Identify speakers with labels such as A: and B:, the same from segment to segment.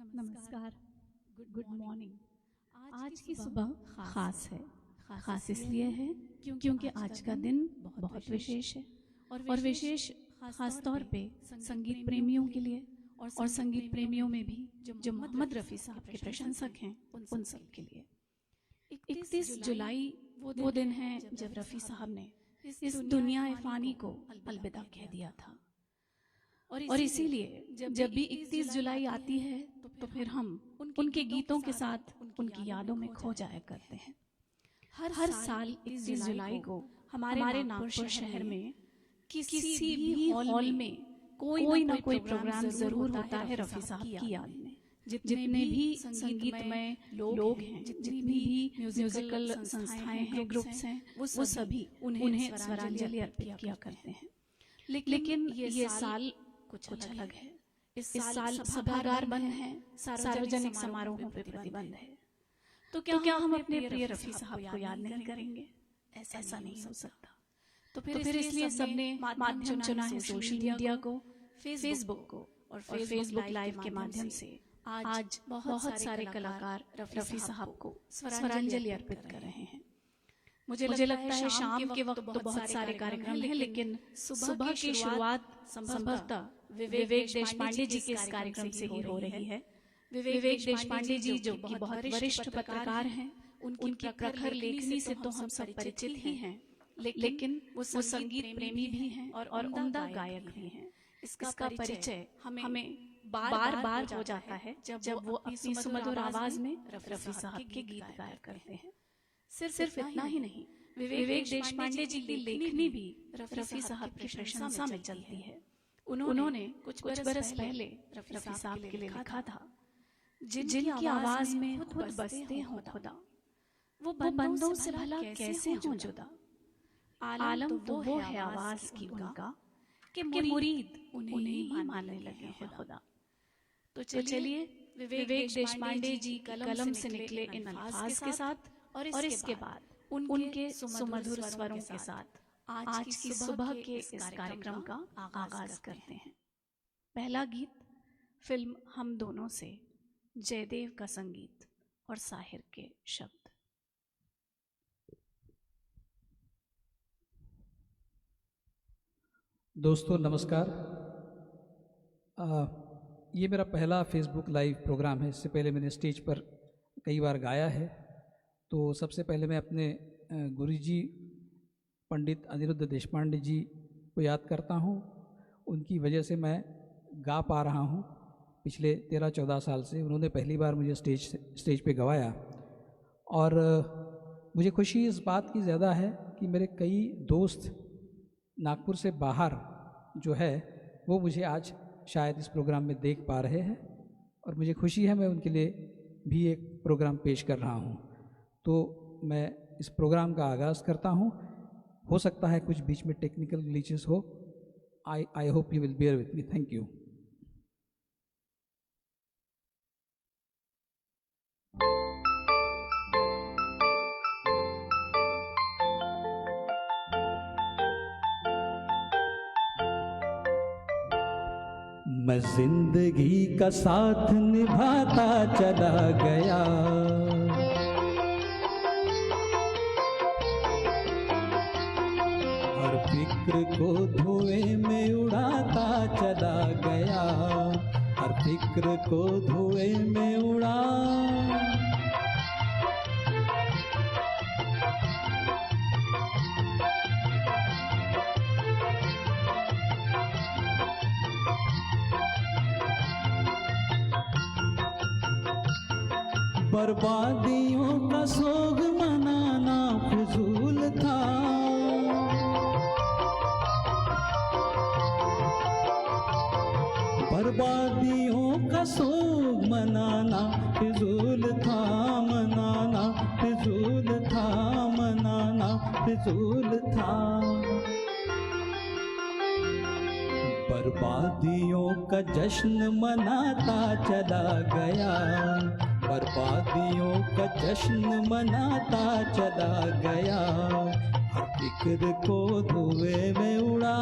A: नमस्कार, good morning. आज की सुबह ख़ास है। ख़ास इसलिए है क्योंकि आज का दिन बहुत विशेष है और विशेष ख़ास तौर पे संगीत प्रेमियों के लिए और संगीत प्रेमियों में भी जो मोहम्मद रफ़ी साहब के प्रशंसक हैं उन सब के लिए। 31 जुलाई वो दिन है जब रफ़ी साहब ने इस दुनिया फ़ानी को अलविदा कह दिया था। और इसीलिए जब भी 31 जुलाई आती है तो फिर हम उनके गीतों के साथ उनकी यादों में खो जाया करते हैं। हर साल 31 जुलाई को हमारे नागपुर शहर में किसी भी हॉल में कोई ना कोई प्रोग्राम ज़रूर होता है रफ़ी साहब की याद में। जितने भी संगीतमय लोग हैं, जितनी भी म्यूजिकल संस्थाएं हैं, ग्रुप्स हैं, वो सभी उन्हें स्वरांजलि अर्पित किया करते हैं। लेकिन ये साल कुछ अलग है। इस साल सभागार बंद है, सार्वजनिक समारोहों पे प्रतिबंध है। तो क्या हम अपने प्रिय रफ़ी साहब को याद नहीं करेंगे? ऐसा नहीं हो सकता। तो फिर इसलिए सबने माध्यम चुना है सोशल मीडिया को, फेसबुक को और फेसबुक लाइव के माध्यम से आज बहुत सारे कलाकार रफ़ी साहब को स्वरांजलि अर्पित कर रहे हैं। मुझे लगता है शाम के वक्त तो बहुत सारे कार्यक्रम हैं, लेकिन सुबह की शुरुआत संभवतः विवेक देशपांडे जी के इस कार्यक्रम से ही हो रही है। विवेक देशपांडे जी जो कि बहुत वरिष्ठ पत्रकार हैं, उनकी प्रखर लेखनी से तो हम सब परिचित ही हैं, लेकिन वो संगीत प्रेमी भी हैं और उम्दा गायक भी हैं। इसका परिचय हमें बार बार हो जाता है जब वो अपनी सुमधुर आवाज में रफ़ी साहब के गीत गाया करते हैं। सिर्फ इतना ही नहीं, विवेक देशपांडे जी की लेखनी भी रफ़ी साहब की प्रशंसा में चलती है। उन्होंने कुछ बरस पहले रफ़ी साहब के लिए लिखा था, जिनकी आवाज में खुद बसते हो खुदा, वो बंदों से भला कैसे हो जुदा। आलम तो वो है आवाज की उनका कि मुरीद उन्हें ही मानने लगे हैं खुदा। तो चलिए विवेक देशपांडे जी कलम से निकले इन अल्फाज के साथ और इसके बाद उनके सुमधुर स्वरों के साथ आज की सुबह के इस कार्यक्रम का आगाज करते हैं। पहला गीत फिल्म हम दोनों से, जयदेव का संगीत और साहिर के शब्द।
B: दोस्तों नमस्कार। ये मेरा पहला फेसबुक लाइव प्रोग्राम है। इससे पहले मैंने स्टेज पर कई बार गाया है। तो सबसे पहले मैं अपने गुरुजी पंडित अनिरुद्ध देशपांडे जी को याद करता हूँ। उनकी वजह से मैं गा पा रहा हूँ। पिछले 13-14 साल से उन्होंने पहली बार मुझे स्टेज पे गवाया और मुझे खुशी इस बात की ज़्यादा है कि मेरे कई दोस्त नागपुर से बाहर जो है वो मुझे आज शायद इस प्रोग्राम में देख पा रहे हैं और मुझे खुशी है मैं उनके लिए भी एक प्रोग्राम पेश कर रहा हूँ। तो मैं इस प्रोग्राम का आगाज़ करता हूँ। हो सकता है कुछ बीच में टेक्निकल ग्लिचेस हो। I hope you will bear with me. Thank you. मैं जिंदगी का साथ निभाता चला गया, हर फिक्र को धुएं में उड़ाता चला गया, हर फिक्र को धुएं में उड़ा। बर्बादियों का सोग मनाना फिजूल था, बर्बादियों का सोग मनाना फिजूल था, मनाना फिजूल था, मनाना फिजूल था। बर्बादियों का जश्न मनाता चला गया, बर्बादियों का जश्न मनाता चला गया, हर फिक्र को धुएं में उड़ा।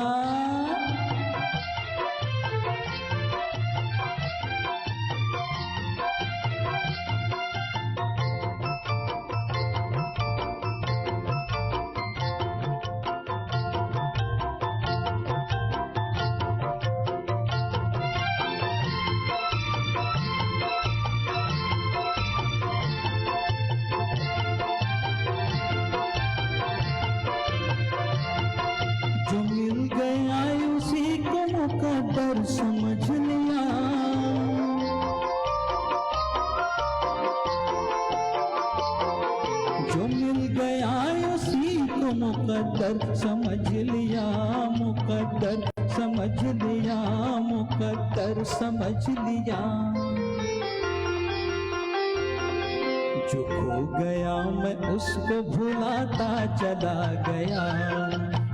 C: मुकद्दर समझ लिया। जो मिल गया उसी को मुकद्दर समझ लिया, मुकद्दर समझ लिया, मुकद्दर समझ लिया। जो खो गया मैं उसको भुलाता चला गया,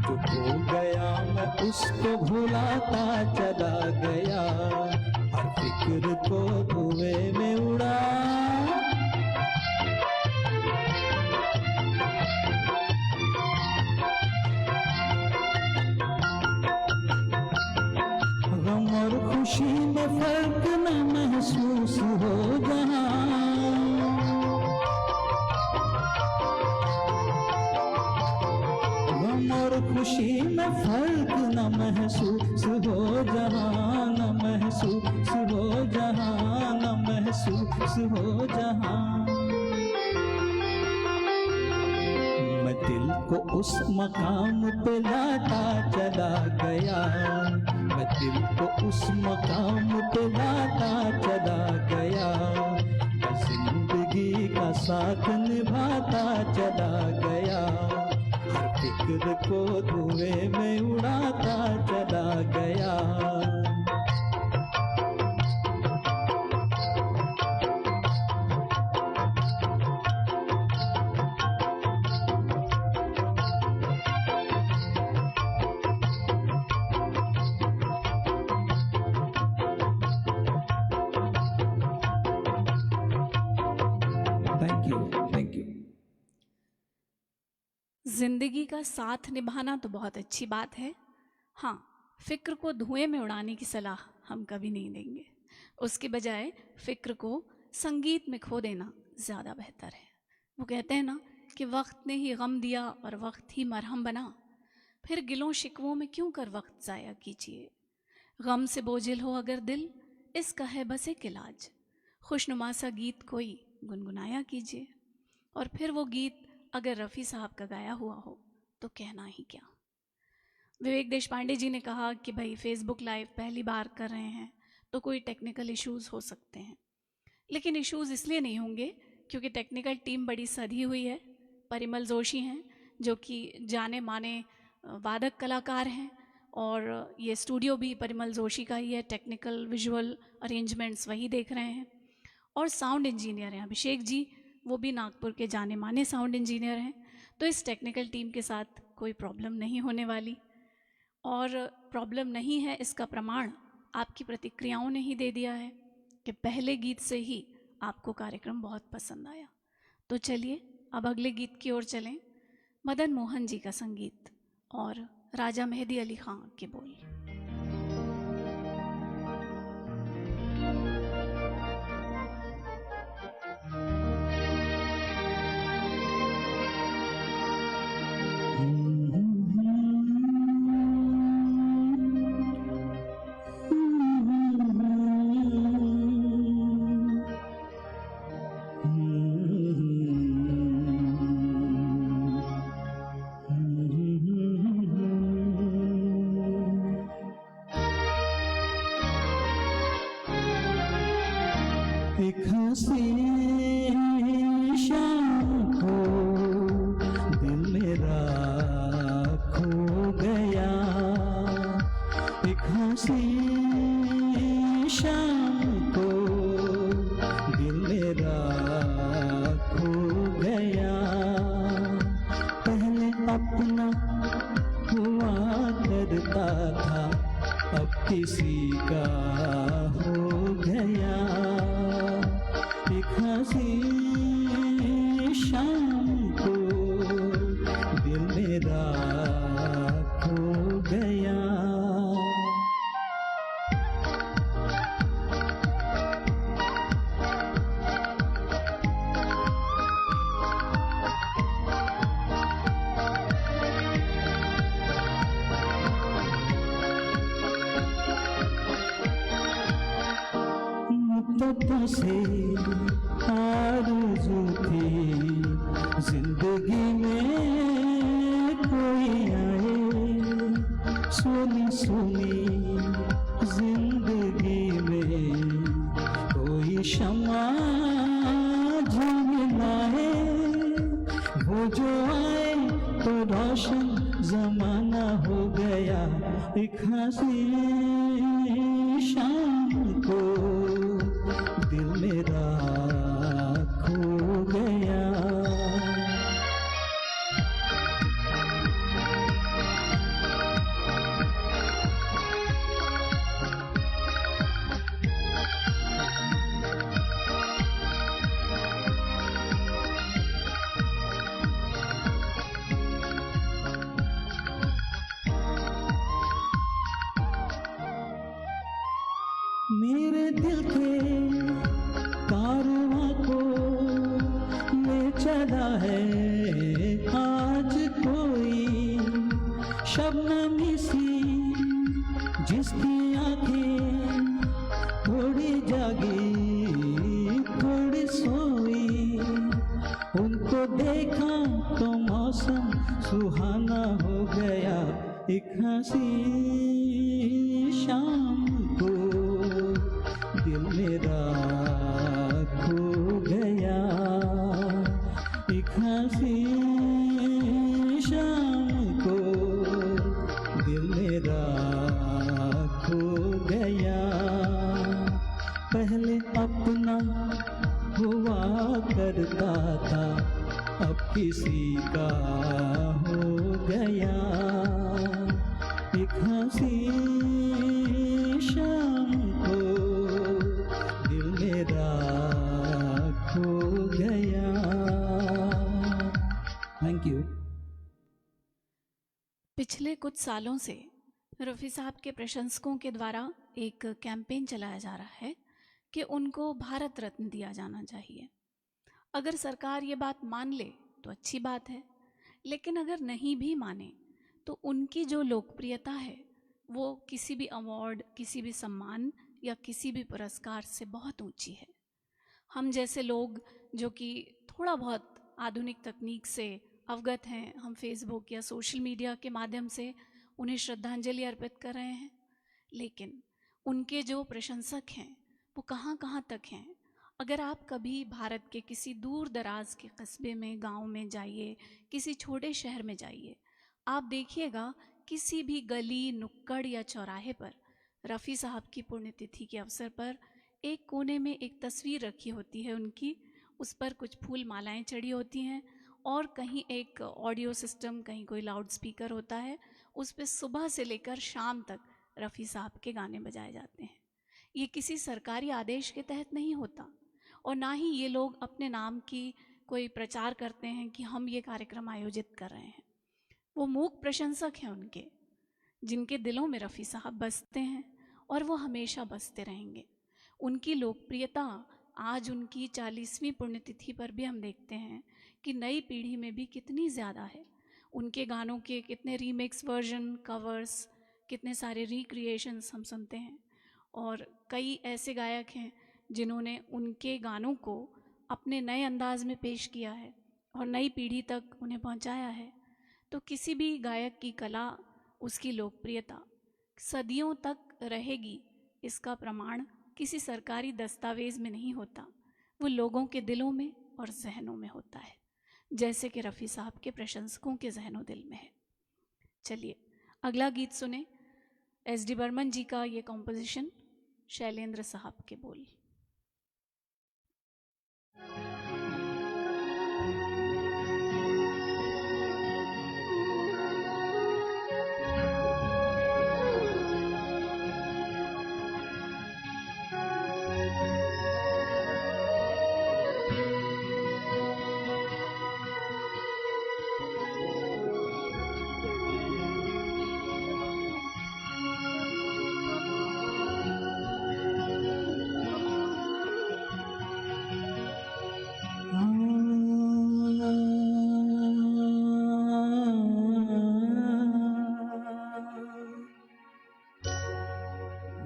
C: जो खो गया मैं उसको भुलाता चला गया। हर फिक्र को धुएं में उड़ा, गम और खुशी में फर्क न महसूस हो जहाँ। और खुशी में फर्क न महसूस हो जहाँ, न महसूस हो जहाँ, न महसूस हो जहाँ। मैं दिल को उस मकाम पे लाता चला गया, मैं दिल को उस मकाम पे लाता चला गया। मैं जिंदगी का साथ निभाता चला गया, हर फिक्र को धुएं में उड़ाता चला गया।
B: Thank you, thank you.
A: जिंदगी का साथ निभाना तो बहुत अच्छी बात है। हाँ, फिक्र को धुएं में उड़ाने की सलाह हम कभी नहीं देंगे। उसके बजाय फिक्र को संगीत में खो देना ज़्यादा बेहतर है। वो कहते हैं ना कि वक्त ने ही गम दिया और वक्त ही मरहम बना, फिर गिलों शिकवों में क्यों कर वक्त ज़ाया कीजिए। गम से बोझिल हो अगर दिल, इसका है बस एक इलाज, खुशनुमा सा गीत कोई गुनगुनाया कीजिए। और फिर वो गीत अगर रफ़ी साहब का गाया हुआ हो तो कहना ही क्या। विवेक देशपांडे जी ने कहा कि भाई फेसबुक लाइव पहली बार कर रहे हैं तो कोई टेक्निकल इश्यूज़ हो सकते हैं, लेकिन इश्यूज़ इसलिए नहीं होंगे क्योंकि टेक्निकल टीम बड़ी सधी हुई है। परिमल जोशी हैं जो कि जाने माने वादक कलाकार हैं, और ये स्टूडियो भी परिमल जोशी का ही है, टेक्निकल विजुअल अरेंजमेंट्स वही देख रहे हैं। और साउंड इंजीनियर हैं अभिषेक जी, वो भी नागपुर के जाने माने साउंड इंजीनियर हैं। तो इस टेक्निकल टीम के साथ कोई प्रॉब्लम नहीं होने वाली, और प्रॉब्लम नहीं है इसका प्रमाण आपकी प्रतिक्रियाओं ने ही दे दिया है कि पहले गीत से ही आपको कार्यक्रम बहुत पसंद आया। तो चलिए अब अगले गीत की ओर चलें। मदन मोहन जी का संगीत और राजा मेहदी अली खां के बोल।
C: एक हंसी शाम को दिल मेरा खो गया, एक हंसी शाम को दिल मेरा खो गया। पहले अपना हुआ करता था, अब किसी का हो गया। एक हंसी शाम को दिल मेरा खो गया। मुद्दतों से आरज़ू थी जिंदगी में कोई आए, सुनी सुनी जिंदगी में कोई शमा झिलमिलाए, वो जो आए तो रोशन जमाना हो गया। एक हंसी शाम को दिल मेरा खो गया। मेरे दिल के कारवां को ले चला है आज कोई शबनमी सी, जिसकी आंखें थोड़ी जागी थोड़ी सोई। उनको देखा तो मौसम सुहाना हो गया। एक हंसी शाम को दिल मेरा खो गया। एक हंसी शाम को दिल मेरा खो गया। पहले अपना हुआ करता था, अब किसी का हो गया। एक हंसी शाम को दिल मेरा खो गया। Thank you.
A: पिछले कुछ सालों से रफ़ी साहब के प्रशंसकों के द्वारा एक कैंपेन चलाया जा रहा है कि उनको भारत रत्न दिया जाना चाहिए। अगर सरकार ये बात मान ले तो अच्छी बात है, लेकिन अगर नहीं भी माने तो उनकी जो लोकप्रियता है वो किसी भी अवार्ड, किसी भी सम्मान या किसी भी पुरस्कार से बहुत ऊंची है। हम जैसे लोग जो कि थोड़ा बहुत आधुनिक तकनीक से अवगत हैं, हम फेसबुक या सोशल मीडिया के माध्यम से उन्हें श्रद्धांजलि अर्पित कर रहे हैं, लेकिन उनके जो प्रशंसक हैं वो कहाँ कहाँ तक हैं। अगर आप कभी भारत के किसी दूर दराज के कस्बे में, गांव में जाइए, किसी छोटे शहर में जाइए, आप देखिएगा किसी भी गली, नुक्कड़ या चौराहे पर रफ़ी साहब की पुण्यतिथि के अवसर पर एक कोने में एक तस्वीर रखी होती है उनकी, उस पर कुछ फूल मालाएं चढ़ी होती हैं और कहीं एक ऑडियो सिस्टम, कहीं कोई लाउड स्पीकर होता है, उस पर सुबह से लेकर शाम तक रफ़ी साहब के गाने बजाए जाते हैं। ये किसी सरकारी आदेश के तहत नहीं होता और ना ही ये लोग अपने नाम की कोई प्रचार करते हैं कि हम ये कार्यक्रम आयोजित कर रहे हैं। वो मूक प्रशंसक हैं उनके, जिनके दिलों में रफ़ी साहब बसते हैं और वो हमेशा बसते रहेंगे। उनकी लोकप्रियता आज उनकी 40वीं पुण्यतिथि पर भी हम देखते हैं कि नई पीढ़ी में भी कितनी ज़्यादा है। उनके गानों के कितने रीमिक्स वर्जन, कवर्स, कितने सारे रिक्रिएशंस हम सुनते हैं और कई ऐसे गायक हैं जिन्होंने उनके गानों को अपने नए अंदाज में पेश किया है और नई पीढ़ी तक उन्हें पहुंचाया है। तो किसी भी गायक की कला, उसकी लोकप्रियता सदियों तक रहेगी, इसका प्रमाण किसी सरकारी दस्तावेज़ में नहीं होता, वो लोगों के दिलों में और जहनों में होता है, जैसे कि रफ़ी साहब के प्रशंसकों के जहनों दिल में है। चलिए अगला गीत सुने, एस.डी. बर्मन जी का ये कॉम्पोजिशन, शैलेंद्र साहब के बोल।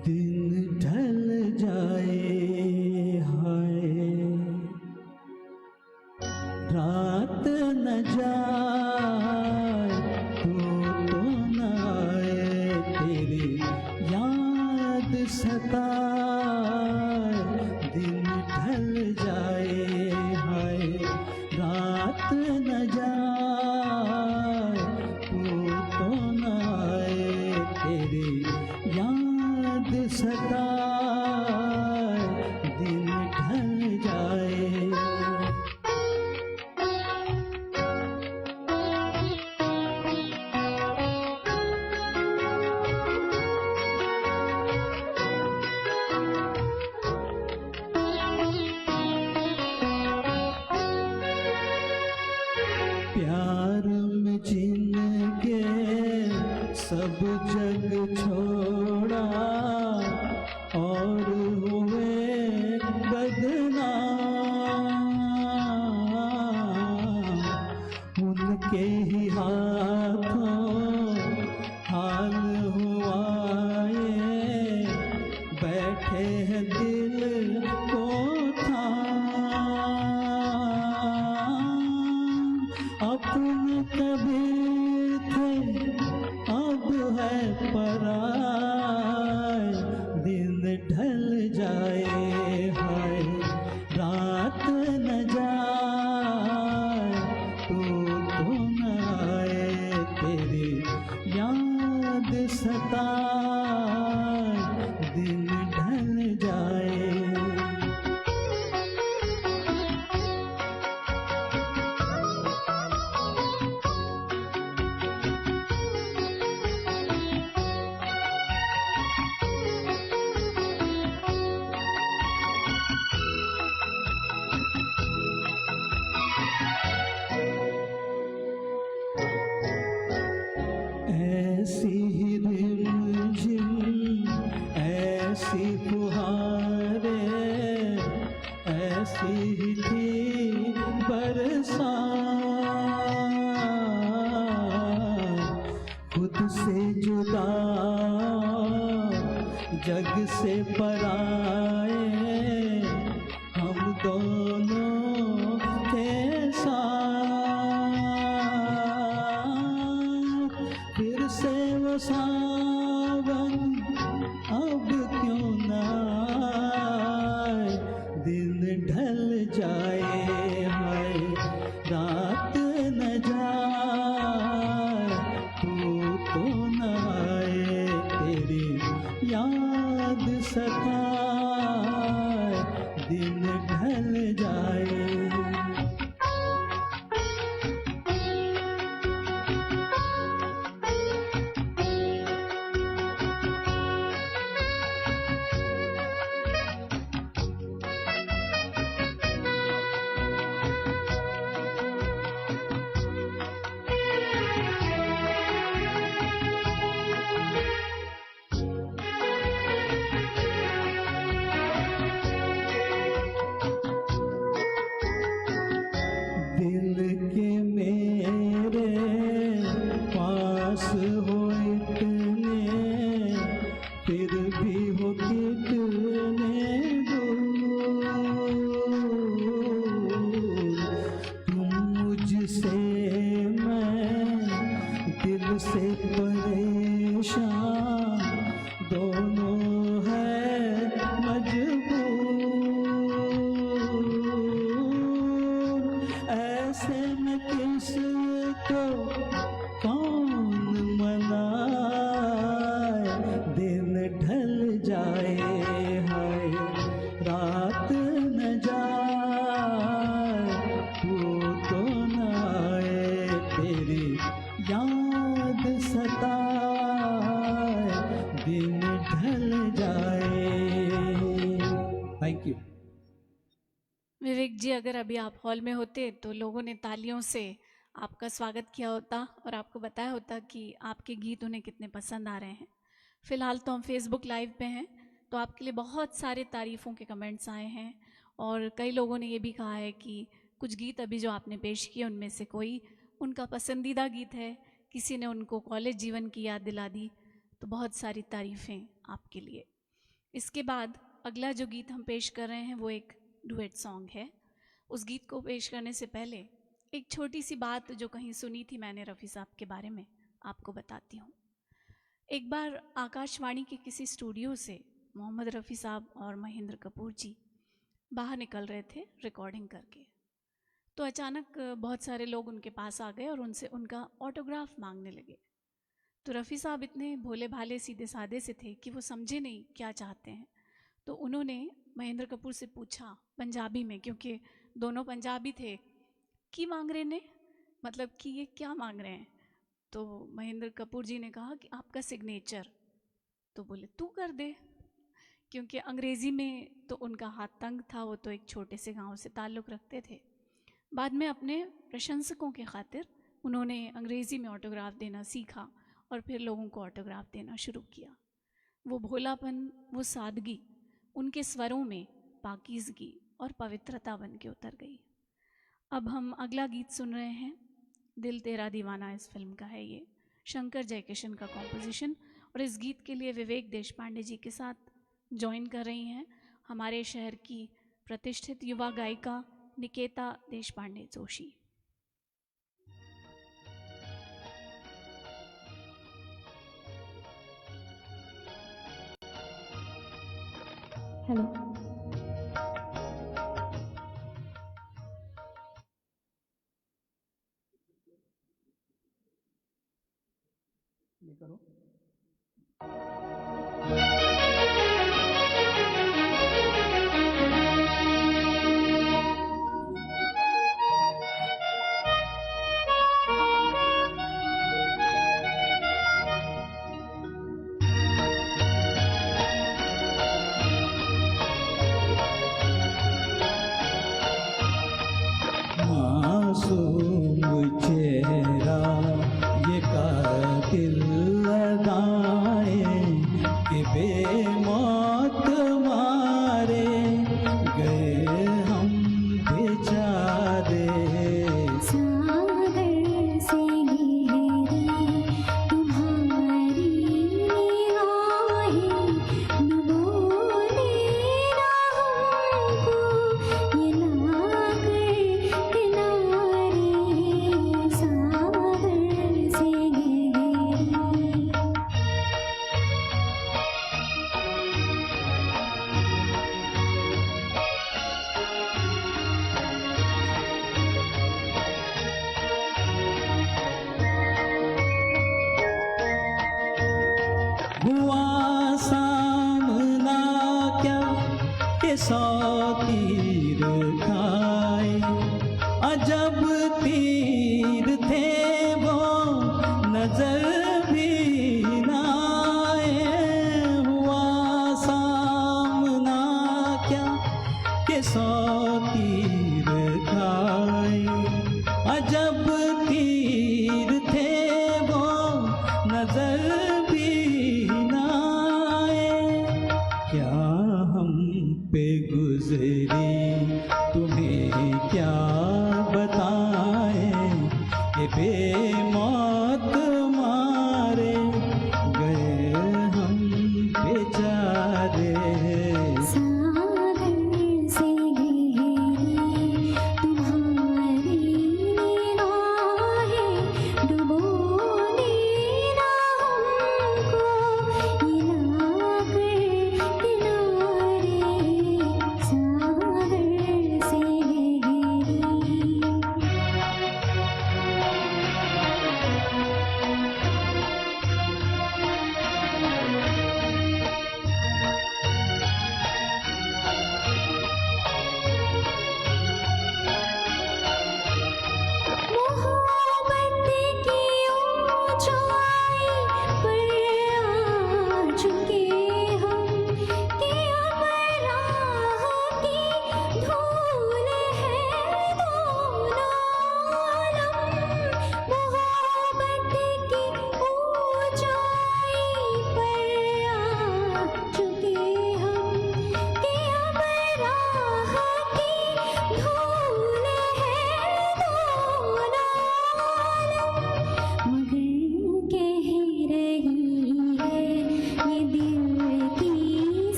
C: दिन ढल जाए हाय, रात न जाए तो न आए तेरी याद जाए तू तो न आए, तेरी याद सताए दिन ढल जाए। प्यार में जिनके सब जग छोड़ा और हुए बदनाम, उनके ही हाथों हाल हुआ ये, बैठे हैं दिल को थाम। अपने कभी थे अब है पराए, दिन ढल जाए हाय रात न जाए तू तो न आए, तेरी याद सताए दिन ढल जाए। ऐसी ही रिमझिम ऐसी फुहारें, ऐसी ही थी बरसात, खुद से जुदा जग से पराए, हम दोनों थे साथ। फिर से वो सावन अब क्यों न आए, दिन ढल जाए हाय रात न जाए तू तो न आए, तेरी याद सताए दिन ढल जाए। दिल के मेरे पास हो इतने, फिर भी हो कितने दूर। तुम मुझसे मैं दिल से परेशान, दोनों है मजबूर। ऐसे में किसको कौन मनाए, दिन ढल जाए हाय रात न जाए तू तो न आए, तेरी याद सताए दिन ढल जाए। Thank you.
A: विवेक जी, अगर अभी आप हॉल में होते तो लोगों ने तालियों से आपका स्वागत किया होता और आपको बताया होता कि आपके गीत उन्हें कितने पसंद आ रहे हैं। फ़िलहाल तो हम फेसबुक लाइव पे हैं, तो आपके लिए बहुत सारे तारीफ़ों के कमेंट्स आए हैं और कई लोगों ने ये भी कहा है कि कुछ गीत अभी जो आपने पेश किए उनमें से कोई उनका पसंदीदा गीत है, किसी ने उनको कॉलेज जीवन की याद दिला दी। तो बहुत सारी तारीफ़ें आपके लिए। इसके बाद अगला जो गीत हम पेश कर रहे हैं वो एक डुएट सॉन्ग है। उस गीत को पेश करने से पहले एक छोटी सी बात जो कहीं सुनी थी मैंने रफ़ी साहब के बारे में, आपको बताती हूँ। एक बार आकाशवाणी के किसी स्टूडियो से मोहम्मद रफ़ी साहब और महेंद्र कपूर जी बाहर निकल रहे थे रिकॉर्डिंग करके। तो अचानक बहुत सारे लोग उनके पास आ गए और उनसे उनका ऑटोग्राफ मांगने लगे। तो रफ़ी साहब इतने भोले भाले सीधे सादे से थे कि वो समझे नहीं क्या चाहते हैं। तो उन्होंने महेंद्र कपूर से पूछा पंजाबी में, क्योंकि दोनों पंजाबी थे, की मांग रहे ने, मतलब कि ये क्या मांग रहे हैं। तो महेंद्र कपूर जी ने कहा कि आपका सिग्नेचर। तो बोले तू कर दे, क्योंकि अंग्रेज़ी में तो उनका हाथ तंग था, वो तो एक छोटे से गांव से ताल्लुक़ रखते थे। बाद में अपने प्रशंसकों के खातिर उन्होंने अंग्रेज़ी में ऑटोग्राफ देना सीखा और फिर लोगों को ऑटोग्राफ देना शुरू किया। वो भोलापन, वो सादगी उनके स्वरों में पाकीज़गी और पवित्रता बन के उतर गई। अब हम अगला गीत सुन रहे हैं, दिल तेरा दीवाना इस फिल्म का है ये, शंकर जयकिशन का कॉम्पोजिशन। और इस गीत के लिए विवेक देशपांडे जी के साथ ज्वाइन कर रही हैं हमारे शहर की प्रतिष्ठित युवा गायिका निकेता देशपांडे जोशी।
D: हेलो,
B: ये करो।
C: मासूम चेहरा ये कातिल अदाएं कि बेमौत मारे गए हम बेचारे।
D: सागर से गहरी तुम्हारी निगाहें, डुबो देना हमको ये लाकर किनारे। सागर से गहरी
C: हुआ सामना क्या के 100 तीर खाए, अजब तीर थे वो नजर भी न आए। हुआ सामना क्या के 100 तीर खाए, अजब तीर थे वो नजर भी न आए। क्या हम पे गुजरी तुम्हें क्या बताएं, ये बेमौत मारे गए हम बेचारे।
D: सागर से गहरी तुम्हारी निगाहें, डुबो देना हमको ये लाकर किनारे। सागर से गहरी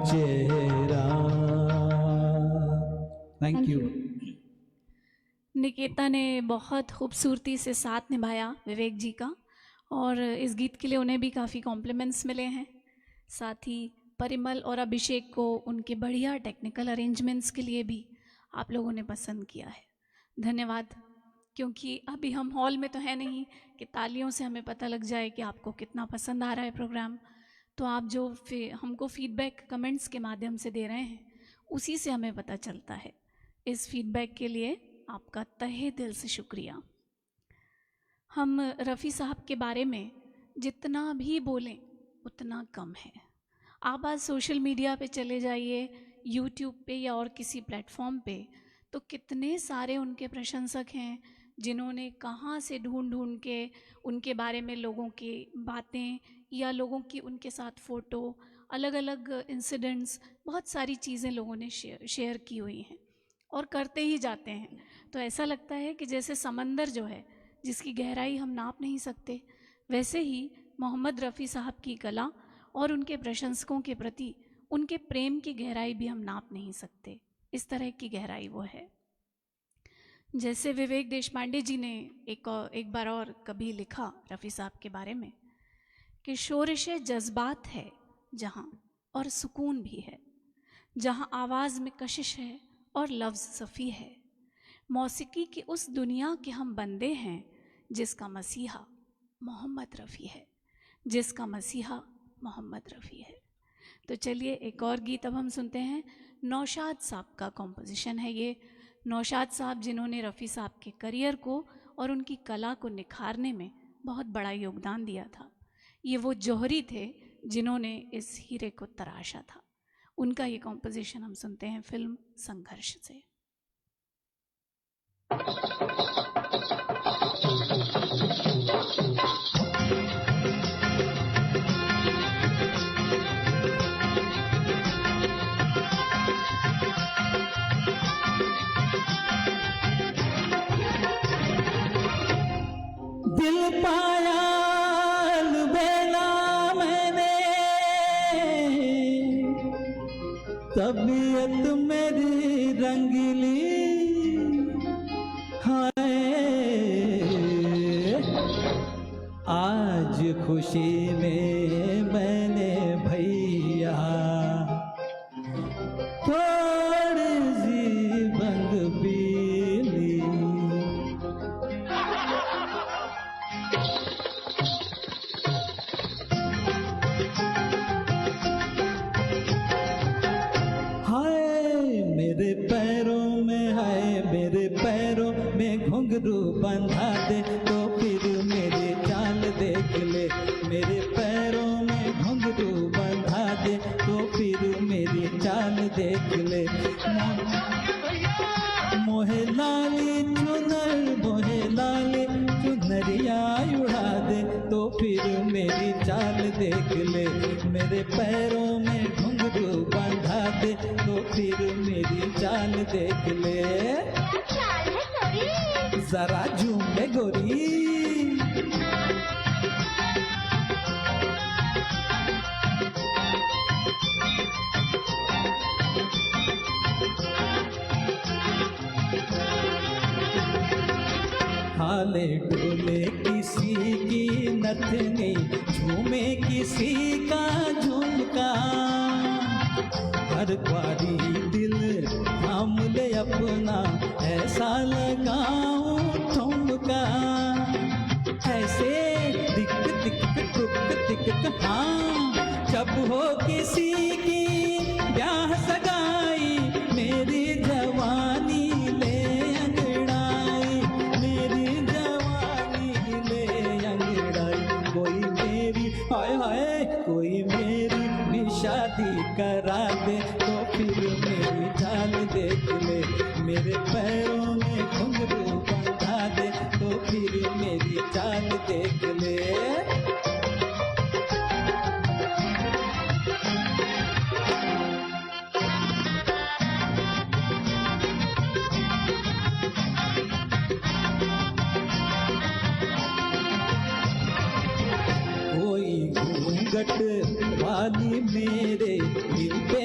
C: चेहरा।
B: Thank you.
A: निकेता ने बहुत खूबसूरती से साथ निभाया विवेक जी का, और इस गीत के लिए उन्हें भी काफ़ी कॉम्प्लीमेंट्स मिले हैं। साथ ही परिमल और अभिषेक को उनके बढ़िया टेक्निकल अरेंजमेंट्स के लिए भी आप लोगों ने पसंद किया है, धन्यवाद। क्योंकि अभी हम हॉल में तो है नहीं कि तालियों से हमें पता लग जाए कि आपको कितना पसंद आ रहा है प्रोग्राम, तो आप जो हमको फीडबैक कमेंट्स के माध्यम से दे रहे हैं उसी से हमें पता चलता है। इस फीडबैक के लिए आपका तहे दिल से शुक्रिया। हम रफ़ी साहब के बारे में जितना भी बोलें उतना कम है। आप आज सोशल मीडिया पे चले जाइए, यूट्यूब पे या और किसी प्लेटफॉर्म पे, तो कितने सारे उनके प्रशंसक हैं जिन्होंने कहाँ से ढूंढ ढूंढ के उनके बारे में लोगों की बातें या लोगों की उनके साथ फ़ोटो, अलग अलग इंसिडेंट्स, बहुत सारी चीज़ें लोगों ने शेयर की हुई हैं और करते ही जाते हैं। तो ऐसा लगता है कि जैसे समंदर जो है जिसकी गहराई हम नाप नहीं सकते, वैसे ही मोहम्मद रफ़ी साहब की कला और उनके प्रशंसकों के प्रति उनके प्रेम की गहराई भी हम नाप नहीं सकते। इस तरह की गहराई वो है। जैसे विवेक देशपांडे जी ने एक बार और कभी लिखा रफ़ी साहब के बारे में कि शोरिश जज्बात है जहाँ और सुकून भी है, जहाँ आवाज़ में कशिश है और लफ्ज़ सफ़ी है। मौसीकी की उस दुनिया के हम बंदे हैं जिसका मसीहा मोहम्मद रफ़ी है, जिसका मसीहा मोहम्मद रफ़ी है। तो चलिए एक और गीत अब हम सुनते हैं। नौशाद साहब का कॉम्पोजिशन है ये। नौशाद साहब जिन्होंने रफ़ी साहब के करियर को और उनकी कला को निखारने में बहुत बड़ा योगदान दिया था। ये वो जौहरी थे जिन्होंने इस हीरे को तराशा था। उनका ये कॉम्पोजिशन हम सुनते हैं फिल्म संघर्ष से।
C: दिल पाया बेला मैंने, तबीयत मेरी रंगीली, हाय आज खुशी में मैंने भैया थोड़ी सी बंद पी ली। मेरे पैरों में है, मेरे पैरों में घुंघरू बंधा दे तो फिर मेरी चाल देख ले। मेरे पैरों में घुंघरू बंधा दे तो फिर मेरी चाल देख ले। मोहे लाली चुनर, मोहे लाली चुनरिया उड़ा दे तो फिर मेरी चाल देख ले। मेरे पैरों में घुंघरू बंधा दे तो फिर मेरी चाल देख ले। जरा झूम ले गोरी, हाले डोले किसी की नथनी, झूमे किसी का झुमका। हर बारी दिल थाम ले अपना, ऐसा लगाऊं ठुमका। ऐसे दिक दिक टुक दिक, हाँ जब हो किसी की ब्याह सगाई, मेरी जवानी ले अंगड़ाई, मेरी जवानी ले अंगड़ाई। कोई मेरी हाय हाय, कोई मेरी भी शादी करा दे तो फिर मेरी चाल देख ले। मेरे पैरों में घुंघरू बंधा दे तो फिर मेरी चाल देख ले। कोई घूंघट वाली मेरे दिल पे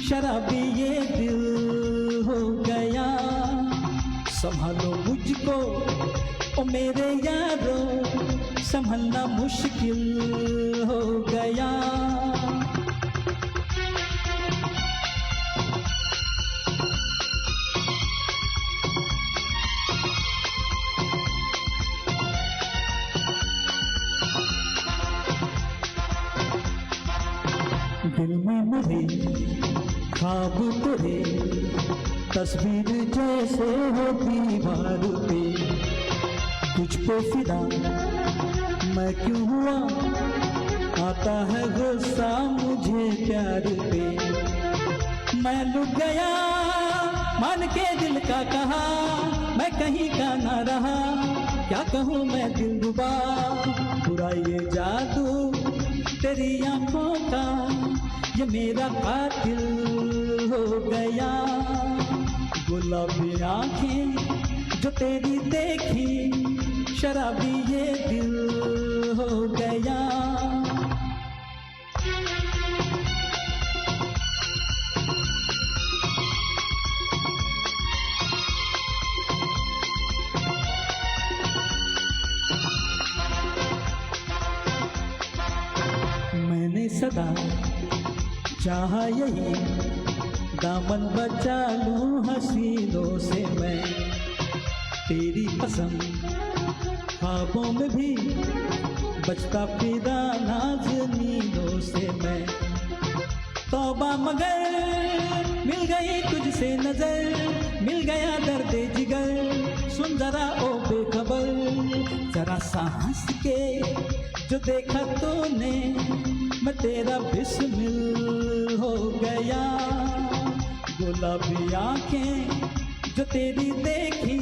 C: शराबी ये दिल हो गया। संभालो मुझको ओ मेरे यारो, संभलना मुश्किल हो गया। दिल में मेरे ख्वाब तेरे, तस्वीर जैसे हो दीवार पे। तुझ पे फिदा मैं क्यों हुआ, आता है गुस्सा मुझे प्यार पे। मैं लुट गया मान के दिल का कहा, मैं कहीं का ना रहा, क्या कहूँ मैं दिलरुबा। बुरा ये जादू तेरी आंखों का, ये मेरा कातिल हो गया। गुलाबी आंखें जो तेरी देखी, शराबी ये दिल हो गया। मैंने सदा चाहा यही, दामन बचा लूं हसीनों से मैं। तेरी कसम ख्वाबों में भी बचता फिरा नाज़नीनों से मैं। तौबा मगर मिल गई तुझसे नजर, मिल गया दर्द जिगर। सुन जरा ओ बेखबर, जरा सा हंस के जो देखा तूने, मैं तेरा बिस्मिल हो गया। गुलाबी आंखें जो तेरी देखी,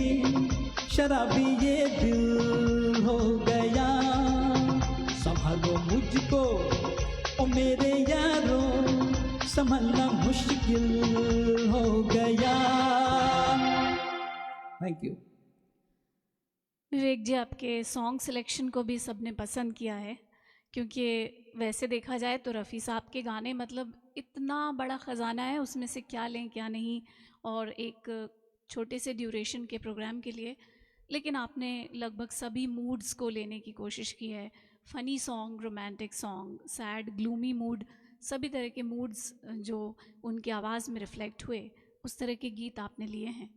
C: शराबी ये दिल हो गया। संभालो मुझको ओ मेरे यारो, संभलना मुश्किल हो गया।
B: Thank you.
A: विवेक जी, आपके सॉन्ग सिलेक्शन को भी सबने पसंद किया है, क्योंकि वैसे देखा जाए तो रफ़ी साहब के गाने मतलब इतना बड़ा ख़जाना है, उसमें से क्या लें क्या नहीं, और एक छोटे से ड्यूरेशन के प्रोग्राम के लिए। लेकिन आपने लगभग सभी मूड्स को लेने की कोशिश की है। Funny song, romantic song, sad, gloomy mood, सभी तरह के मूड्स जो उनकी आवाज़ में रिफ़्लेक्ट हुए, उस तरह के गीत आपने लिए हैं।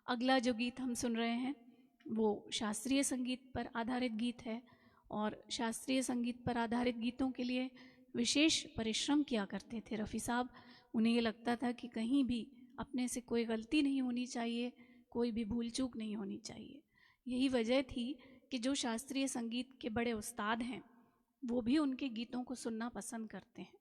A: अगला जो गीत हम सुन रहे हैं वो शास्त्रीय संगीत पर आधारित गीत है, और शास्त्रीय संगीत पर आधारित गीतों के लिए विशेष परिश्रम किया करते थे रफ़ी साहब। उन्हें ये लगता था कि कहीं भी अपने से कोई गलती नहीं होनी चाहिए, कोई भी भूल चूक नहीं होनी चाहिए। यही वजह थी कि जो शास्त्रीय संगीत के बड़े उस्ताद हैं वो भी उनके गीतों को सुनना पसंद करते हैं,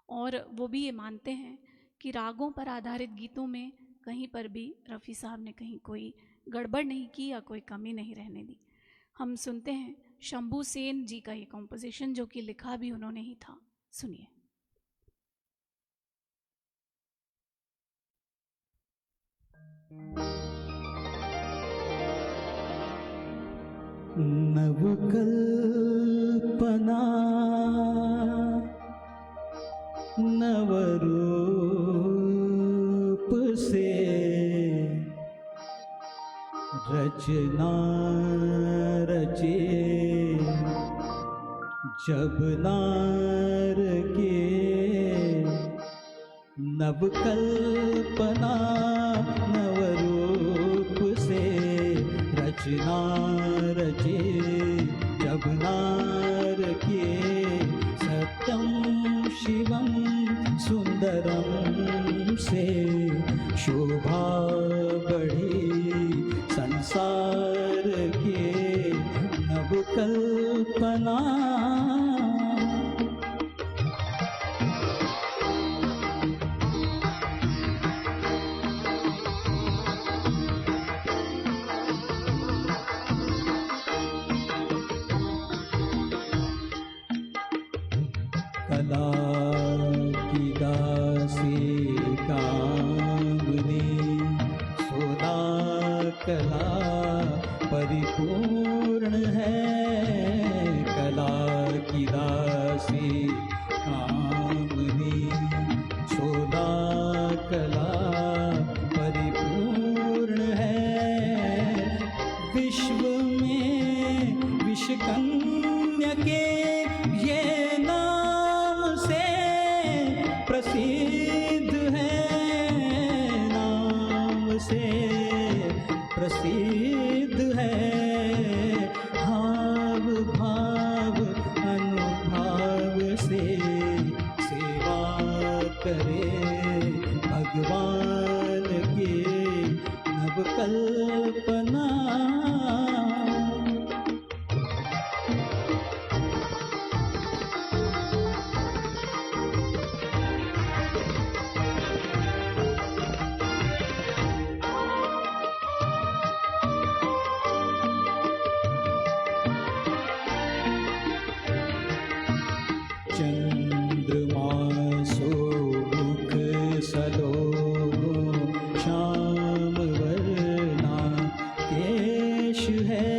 A: और वो भी ये मानते हैं कि रागों पर आधारित गीतों में कहीं पर भी रफ़ी साहब ने कहीं कोई गड़बड़ नहीं की या कोई कमी नहीं रहने दी। हम सुनते हैं शंभू सेन जी का ये कॉम्पोजिशन, जो कि लिखा भी उन्होंने ही था। सुनिए।
C: नवकल्पना नवरूप से रचना रचे, जब नार के नवकल्पना नवरूप से रचना रचे, जब नार के सत्यम शिवम सुंदरम से शोभा बढ़ी संसार के नवकल्पना। कला की दासी कामनी, सोना कला परिपूर्ण है। कला की दासी कामनी, सोना कला परिपूर्ण है। विश्व में विश्वकन्या के ये नाम से प्रसिद्ध है, नाम से प्रसिद्ध है। भाव भाव अनुभाव से सेवा करे भगवान के नव कल्पना। चंद्रमा सो मुख सलोनो श्याम वर्णा केश है।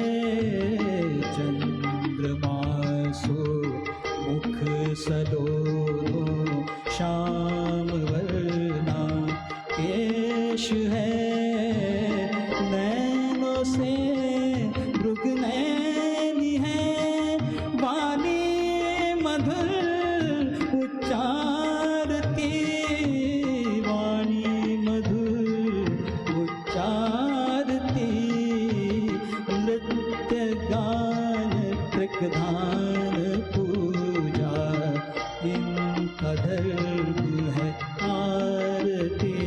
C: चंद्रमा सो मुख सलोनो श्याम वर्णा केश है। नैनों से मृगनयनी है, वाणी मधुर उच्चारती, वाणी मधुर उच्चारती। नृत्य गान त्रिकधान पूजा इनका धर्म है। आरती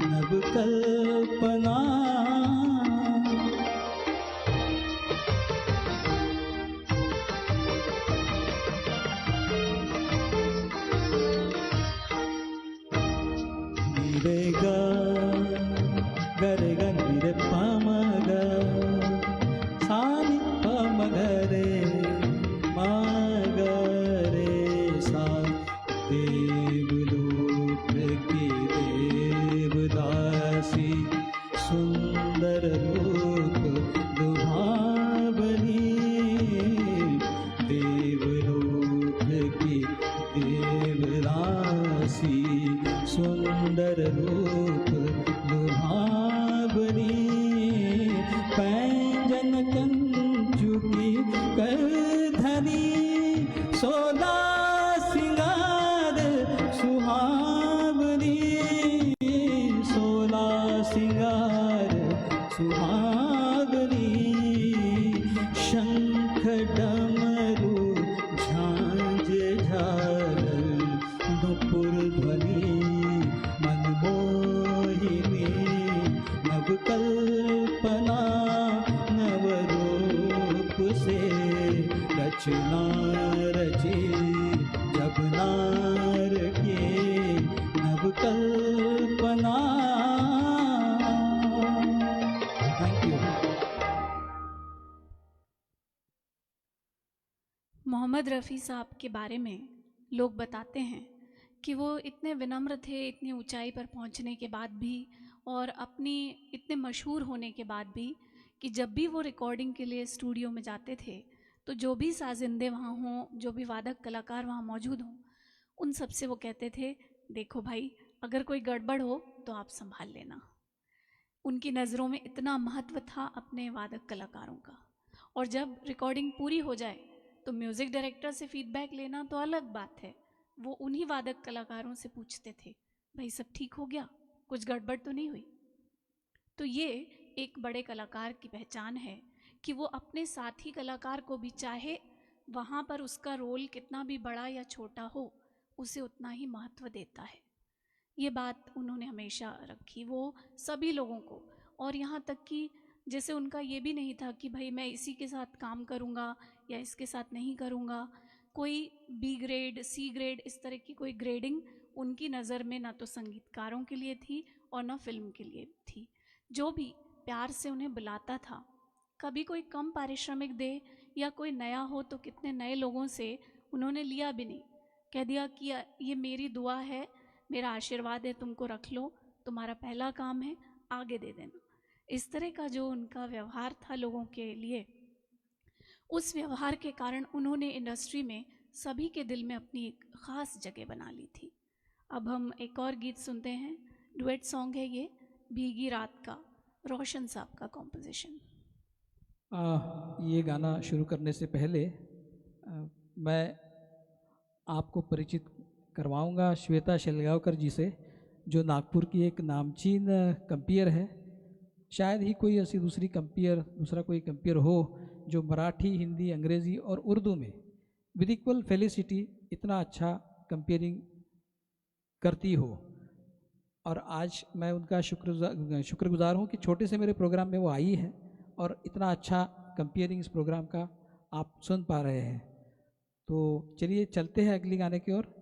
C: नव कल्पना। रे गा गरे गा नि रे पा म गा सा नि प म ग रे मा ग रे सा। देवलोक की देवदासी सुंदर रूप लुभावनी। देवलोक की देवदासी सुंदर रूप लुभावनी। पैंजन कंचुकी करधनी, सोला सिंगार सुहावनी, सोला सिंगार सुहावनी। शंख डमरू झांझ झालर नुपुर ध्वनि मनमोहिनी। नव कल्पना नव रूप से रचना रची जब नार के नव कल्पना। Thank you.
A: मोहम्मद रफ़ी साहब के बारे में लोग बताते हैं कि वो इतने विनम्र थे, इतनी ऊंचाई पर पहुंचने के बाद भी और अपनी इतने मशहूर होने के बाद भी, कि जब भी वो रिकॉर्डिंग के लिए स्टूडियो में जाते थे तो जो भी साजिंदे वहाँ हों, जो भी वादक कलाकार वहाँ मौजूद हों, उन सब से वो कहते थे, देखो भाई अगर कोई गड़बड़ हो तो आप संभाल लेना। उनकी नज़रों में इतना महत्व था अपने वादक कलाकारों का। और जब रिकॉर्डिंग पूरी हो जाए तो म्यूज़िक डायरेक्टर से फीडबैक लेना तो अलग बात है, वो उन्हीं वादक कलाकारों से पूछते थे, भाई सब ठीक हो गया, कुछ गड़बड़ तो नहीं हुई। तो ये एक बड़े कलाकार की पहचान है कि वो अपने साथी कलाकार को भी, चाहे वहाँ पर उसका रोल कितना भी बड़ा या छोटा हो, उसे उतना ही महत्व देता है। ये बात उन्होंने हमेशा रखी वो सभी लोगों को। और यहाँ तक कि जैसे उनका ये भी नहीं था कि भाई मैं इसी के साथ काम करूँगा या इसके साथ नहीं करूँगा। कोई बी ग्रेड, सी ग्रेड, इस तरह की कोई ग्रेडिंग उनकी नज़र में ना तो संगीतकारों के लिए थी और ना फिल्म के लिए थी। जो भी प्यार से उन्हें बुलाता था, कभी कोई कम पारिश्रमिक दे या कोई नया हो तो कितने नए लोगों से उन्होंने लिया भी नहीं, कह दिया कि ये मेरी दुआ है, मेरा आशीर्वाद है, तुमको रख लो, तुम्हारा पहला काम है, आगे दे देना। इस तरह का जो उनका व्यवहार था लोगों के लिए, उस व्यवहार के कारण उन्होंने इंडस्ट्री में सभी के दिल में अपनी एक ख़ास जगह बना ली थी। अब हम एक और गीत सुनते हैं, डुएट सॉन्ग है ये, भीगी रात का, रोशन साहब का कॉम्पोजिशन।
B: ये गाना शुरू करने से पहले मैं आपको परिचित करवाऊंगा श्वेता शेलगांवकर जी से, जो नागपुर की एक नामचीन कंपियर है। शायद ही कोई ऐसी दूसरा कोई कंपियर हो जो मराठी, हिंदी, अंग्रेज़ी और उर्दू में विद इक्वल फेलिसिटी इतना अच्छा कंपेयरिंग करती हो। और आज मैं उनका शुक्रगुजार हूँ कि छोटे से मेरे प्रोग्राम में वो आई है और इतना अच्छा कंपेयरिंग इस प्रोग्राम का आप सुन पा रहे हैं। तो चलिए चलते हैं अगली गाने की ओर।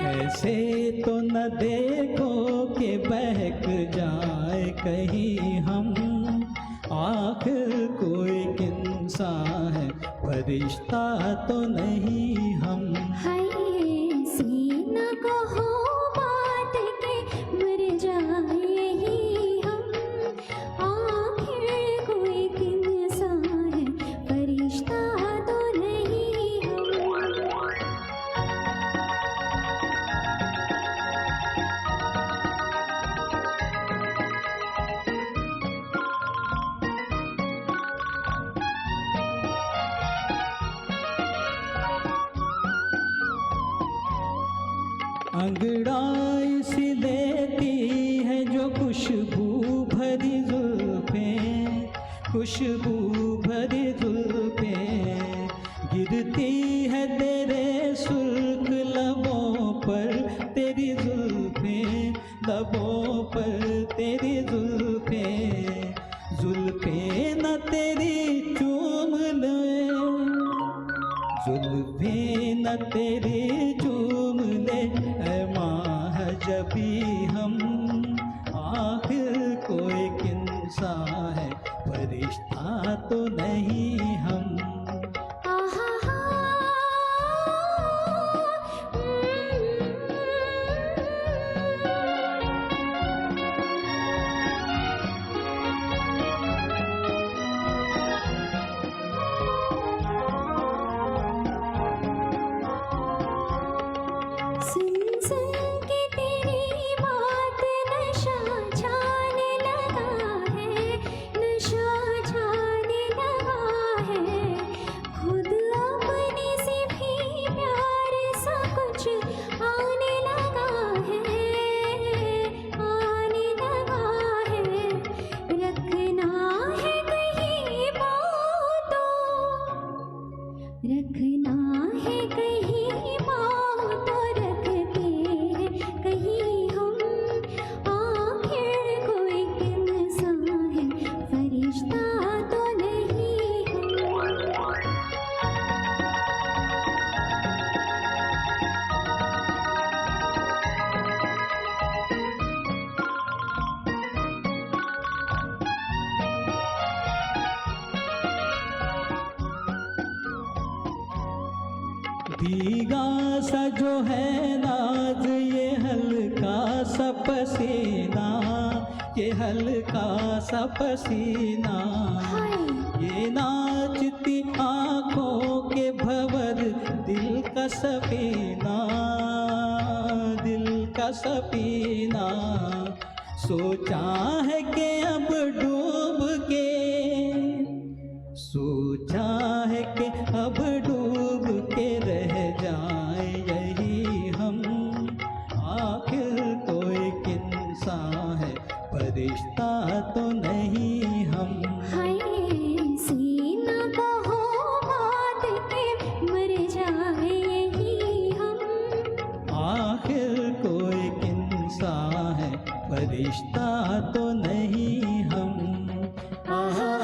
C: ऐसे तो न देखो कि बहक जाए कहीं हम, आखिर कोई इंसान है, फरिश्ता तो नहीं हम।
D: हाय ऐसी न कहो बात के मर जाए ही हम, आखिर कोई इंसान है, फरिश्ता तो नहीं हम।
C: अंगड़ाई सी लेती है जो खुशबू भरी जुल्फें, खुशबू भरी जुल्फें, गिरती है तेरे सुर्ख लबों पर तेरी जुल्फें, लबों पर तेरी जुल्फें, जुल्फें न तेरी चूम ले, जुल्फें न तेरी चूम ले, ऐ माह जबी हम, आखिर कोई इंसान है, फरिश्ता तो नहीं हम।
D: सुन सुन के तेरी बात नशा छाने लगा है, नशा छाने लगा है, खुद अपने से भी प्यार सा कुछ आने लगा है, आने लगा है। रखना है कहीं बात तो, रखना है कहीं बात तो रखते हैं कहीं हम, आखिर कोई इंसान है, फरिश्ता तो नहीं हम।
C: भीगा सा जो है नाज, ये हल्का सा पसीना, ये हल्का सा पसीना, ये नाचती आँखों के भंवर, दिल का सफीना, दिल का सफीना, सोचा है कि अब डूब के, सोचा है कि अब डूब के रह जाए यही हम, आखिर कोई इंसान है, फरिश्ता तो नहीं हम।
D: हाय ऐसी न कहो बात के मर जाए यही हम,
C: आखिर कोई इंसान है, फरिश्ता तो नहीं हम। आहा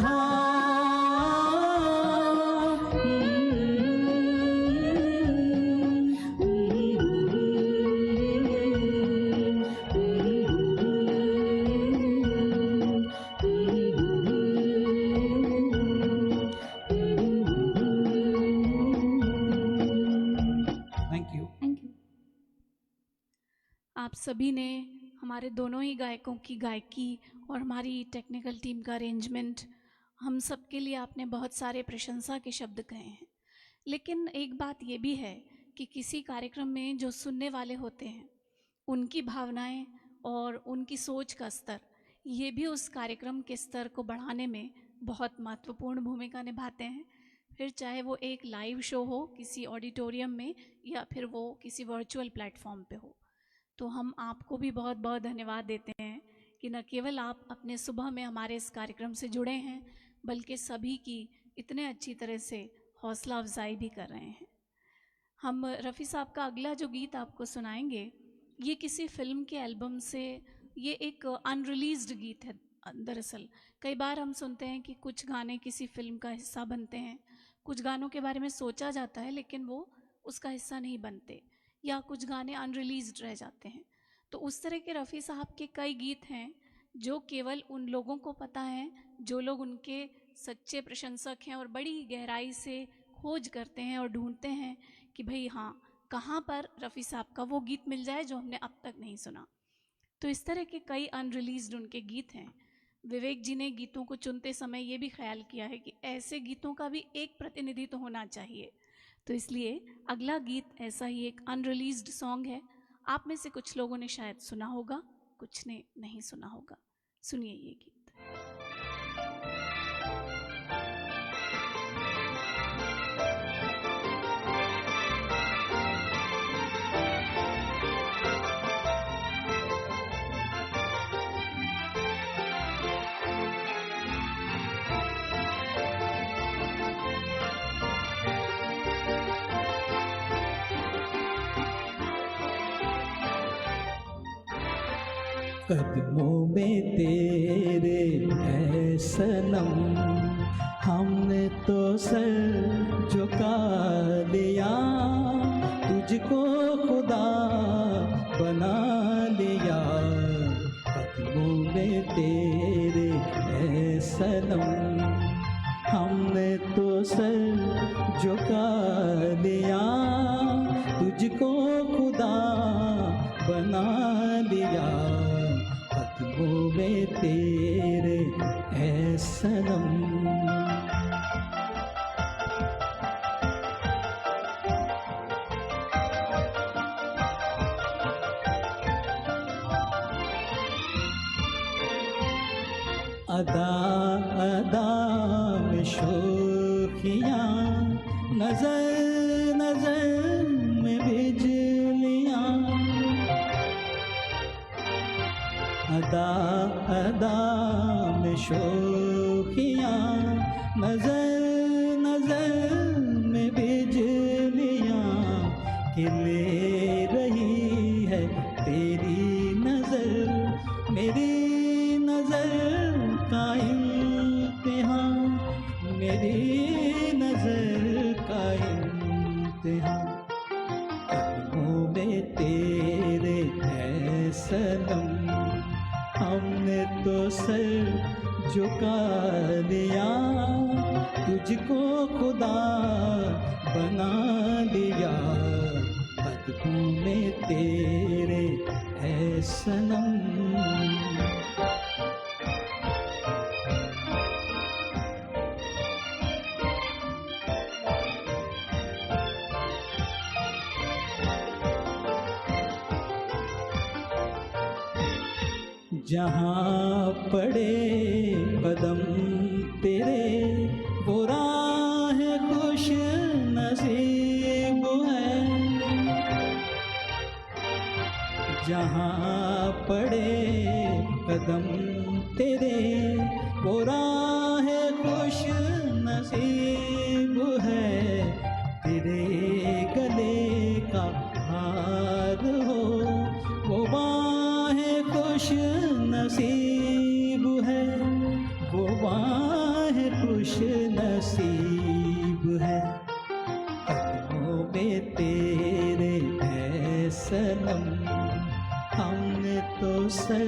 B: थैंक यू।
D: Thank you.
A: आप सभी ने हमारे दोनों ही गायकों की गायकी और हमारी टेक्निकल टीम का अरेंजमेंट, हम सब के लिए आपने बहुत सारे प्रशंसा के शब्द कहे हैं। लेकिन एक बात ये भी है कि किसी कार्यक्रम में जो सुनने वाले होते हैं उनकी भावनाएं और उनकी सोच का स्तर, ये भी उस कार्यक्रम के स्तर को बढ़ाने में बहुत महत्वपूर्ण भूमिका निभाते हैं। फिर चाहे वो एक लाइव शो हो किसी ऑडिटोरियम में या फिर वो किसी वर्चुअल प्लेटफॉर्म पे हो। तो हम आपको भी बहुत बहुत धन्यवाद देते हैं कि न केवल आप अपने सुबह में हमारे इस कार्यक्रम से जुड़े हैं, बल्कि सभी की इतने अच्छी तरह से हौसला अफजाई भी कर रहे हैं। हम रफ़ी साहब का अगला जो गीत आपको सुनाएंगे, ये किसी फिल्म के एल्बम से, ये एक अनरिलीज्ड गीत है। दरअसल कई बार हम सुनते हैं कि कुछ गाने किसी फिल्म का हिस्सा बनते हैं, कुछ गानों के बारे में सोचा जाता है लेकिन वो उसका हिस्सा नहीं बनते, या कुछ गाने अनरिलीज्ड रह जाते हैं। तो उस तरह के रफ़ी साहब के कई गीत हैं जो केवल उन लोगों को पता है जो लोग उनके सच्चे प्रशंसक हैं और बड़ी गहराई से खोज करते हैं और ढूंढते हैं कि भाई हाँ, कहाँ पर रफ़ी साहब का वो गीत मिल जाए जो हमने अब तक नहीं सुना। तो इस तरह के कई अनरिलीज्ड उनके गीत हैं। विवेक जी ने गीतों को चुनते समय ये भी ख्याल किया है कि ऐसे गीतों का भी एक प्रतिनिधि तो होना चाहिए। तो इसलिए अगला गीत ऐसा ही एक अनरिलीज्ड सॉन्ग है। आप में से कुछ लोगों ने शायद सुना होगा, कुछ ने नहीं सुना होगा। सुनिए ये गीत।
C: कदमों में तेरे है सनम, हमने तो सर झुका लिया, तुझको खुदा बना लिया। कदमों में तेरे है सनम, हमने तो सर झुका लिया, तुझको खुदा बना लिया। कदमों में तेरे है सनम। अदा अदा में शोखियाँ, नजर नजर में बिजलियाँ। अदा अदा में शोखियाँ, नजर नजर में बिजलियाँ। खिले रही है तेरी नजर, मेरी नजर का इम्तिहान, मेरी नजर का इम्तिहान। कदमों में तेरे है सनम, हमने तो सर झुका लिया, तुझको खुदा बना लिया। कदमों में तेरे है सनम। जहाँ पड़े कदम तेरे, वो राह खुश नसीब है। जहाँ पड़े कदम तेरे, वो राह खुश नसीब है। तेरे गले का हार हो, वो बाह खुश नसीब है, वो बाह खुश नसीब है। कदमों में तेरे है सनम, हमने तो सर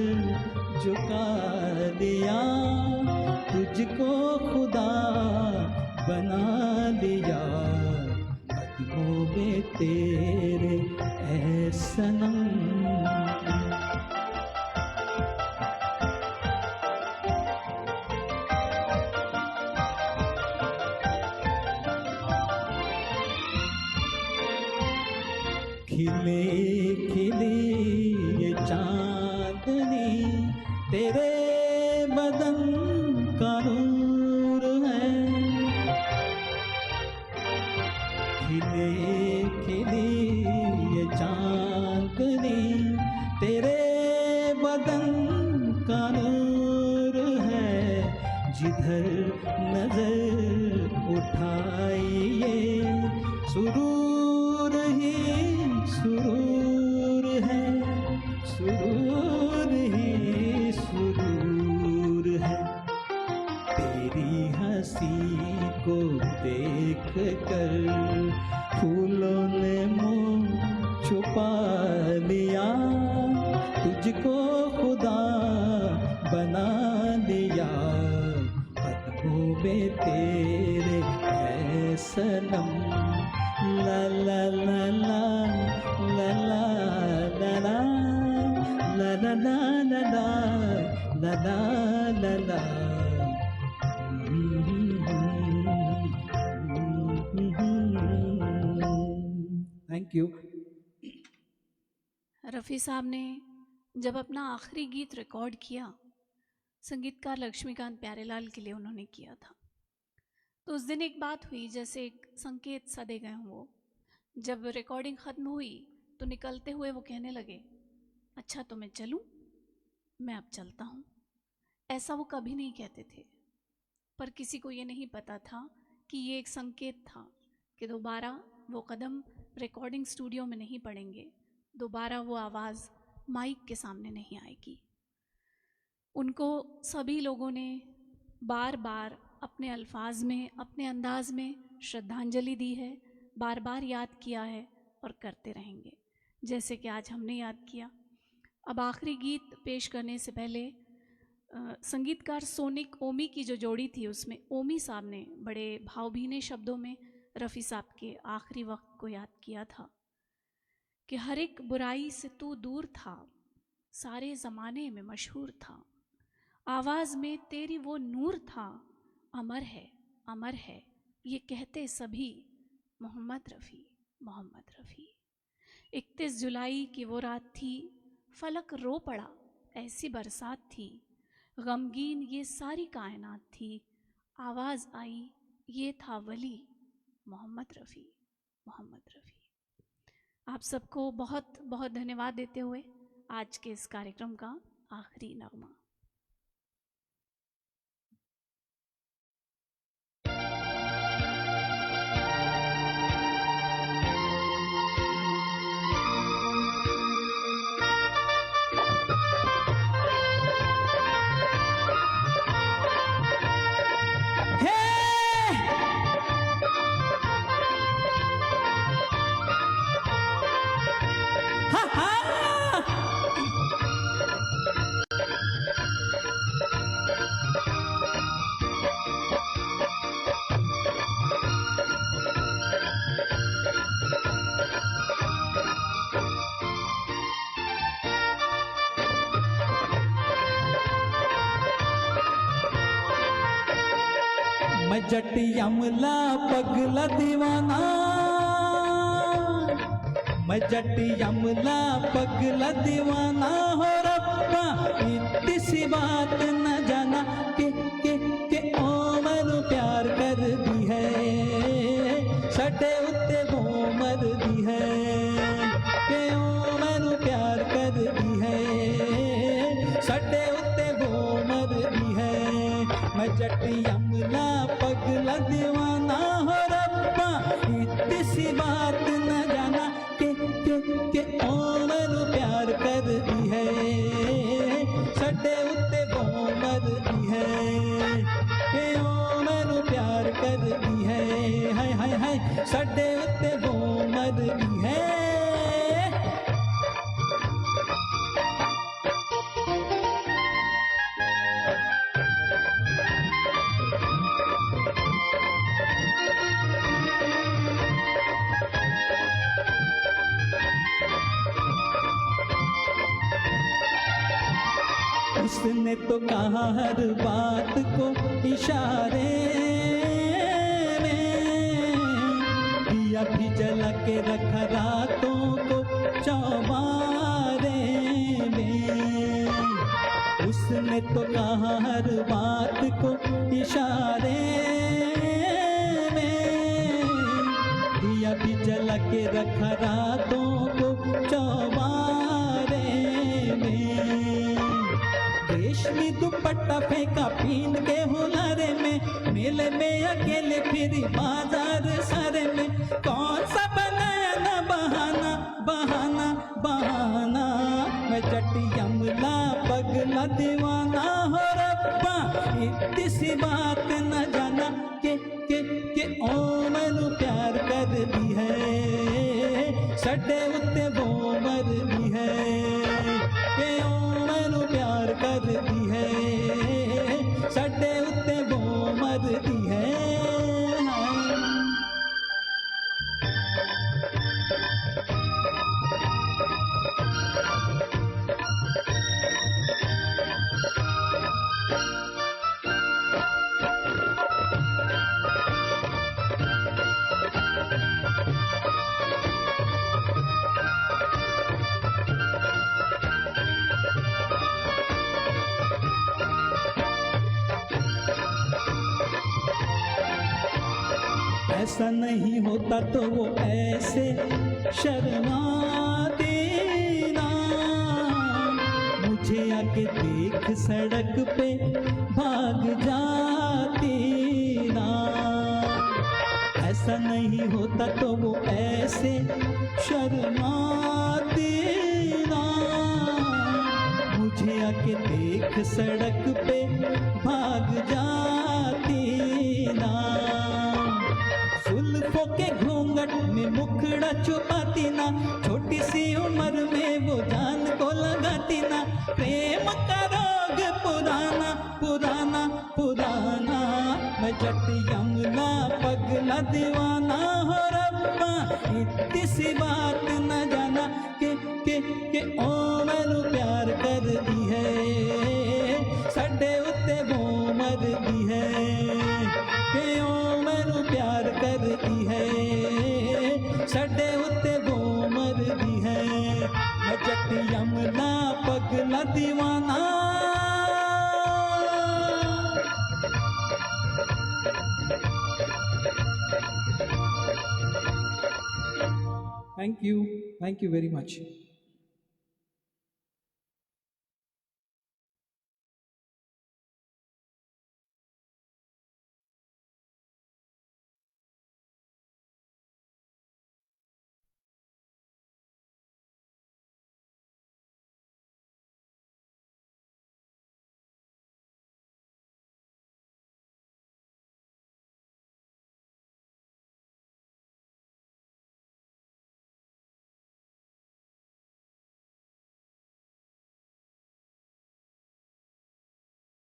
C: झुका लिया, तुझको खुदा बना लिया। ख्वाबों तेरे ऐ सनम। खिले खिले ये चांदनी तेरे बदन का नूर है। खिले खिले ये चांदनी तेरे बदन का नूर है। जिधर नजर उठाइए सुरूर ही सुरूर है, सुरूर ही सुरूर है। तेरी हंसी को देख कर फूलों ने मुँह छुपा लिया। तुझको खुदा बना लिया। कदमों में तेरे ऐ सनम। ला ला ला ला ला ला ला ला ला ला ला ला ला ला ला। Thank you.
A: रफ़ी साहब ने जब अपना आखिरी गीत रिकॉर्ड किया, संगीतकार लक्ष्मीकांत प्यारेलाल के लिए उन्होंने किया था, तो उस दिन एक बात हुई, जैसे एक संकेत सा दे गए हों वो। जब रिकॉर्डिंग ख़त्म हुई तो निकलते हुए वो कहने लगे, अच्छा तो मैं चलूँ, मैं अब चलता हूँ। ऐसा वो कभी नहीं कहते थे, पर किसी को ये नहीं पता था कि ये एक संकेत था कि दोबारा वो कदम रिकॉर्डिंग स्टूडियो में नहीं पड़ेंगे, दोबारा वो आवाज़ माइक के सामने नहीं आएगी। उनको सभी लोगों ने बार बार अपने अल्फाज में, अपने अंदाज में श्रद्धांजलि दी है, बार बार याद किया है और करते रहेंगे, जैसे कि आज हमने याद किया। अब आखिरी गीत पेश करने से पहले संगीतकार सोनिक ओमी की जो जोड़ी थी, उसमें ओमी साहब ने बड़े भावभीने शब्दों में रफ़ी साहब के आखिरी वक्त को याद किया था कि हर एक बुराई से तू दूर था, सारे ज़माने में मशहूर था, आवाज़ में तेरी वो नूर था, अमर है ये कहते सभी, मोहम्मद रफ़ी, मोहम्मद रफ़ी। 31 जुलाई की वो रात थी, फलक रो पड़ा, ऐसी बरसात थी, गमगीन ये सारी कायनात थी, आवाज़ आई ये था वली, मोहम्मद रफ़ी, मोहम्मद रफ़ी। आप सबको बहुत बहुत धन्यवाद देते हुए आज के इस कार्यक्रम का आखिरी नगमा।
C: मैं जट यमला पगला दीवाना, मैं जट यमला पगला दीवाना हो रब्बा, इतनी सी बात न जाना के ओ मैनू प्यार कर दी है, सटे उत्ते वो मर दी है, के ओ मैनू प्यार कर दी है, सटे उत्ते वो मर दी है। मैं जट यमला पगला दीवाना हो रब्बा, इतनी सी बात न जाना के ओ मैनू प्यार कर दी है, सटे उत्ते वो मर दी है, के ओ मैनू प्यार कर दी है, हाय हाय हाय सटे उत्ते वो मर दी है। उसने तो कहा हर बात को इशारे में, दिया भी जला के रखा रातों को चौबारे में। उसने तो कहा हर बात को इशारे में, दिया भी जला के रखा रातों को चौबारे में। रेशमी दुपट्टा फेंका पीन के हुलारे में, मेले में अकेले फिरी बाजार सारे में। कौन सा बनाया ना बहाना बहाना बहाना, मैं जट यमला पगला दीवाना हो रब्बा। इतनी सी बात न जाना के ओ मैनू प्यार कर दी है, सडे उत्ते वो मर दी है। के ओ मैनू प्यार कर दी है, सडे उत्ते वो मर दी है। ऐसा नहीं होता तो वो ऐसे शर्मा देना, मुझे आके देख सड़क पे भाग जाती ना। ऐसा नहीं होता तो वो ऐसे शर्मा देना, मुझे आके देख सड़क पे भाग जाती ना। जुल्फों के घूंघट में मुखड़ा छुपाती ना, छोटी सी उम्र में वो जान को लगाती ना। प्रेम का रोग पुराना पुराना पुराना, मैं जट यमला पगला दीवाना हो रब्बा। इतनी सी बात न जाना के ओ मैनू प्यार कर दी है, सडे उत्ते वो मर दी है। के ओ मैनू प्यार कर दी है, सडे उत्ते वो मर दी है। मैं जट यमला पगला दीवाना।
B: Thank you very much.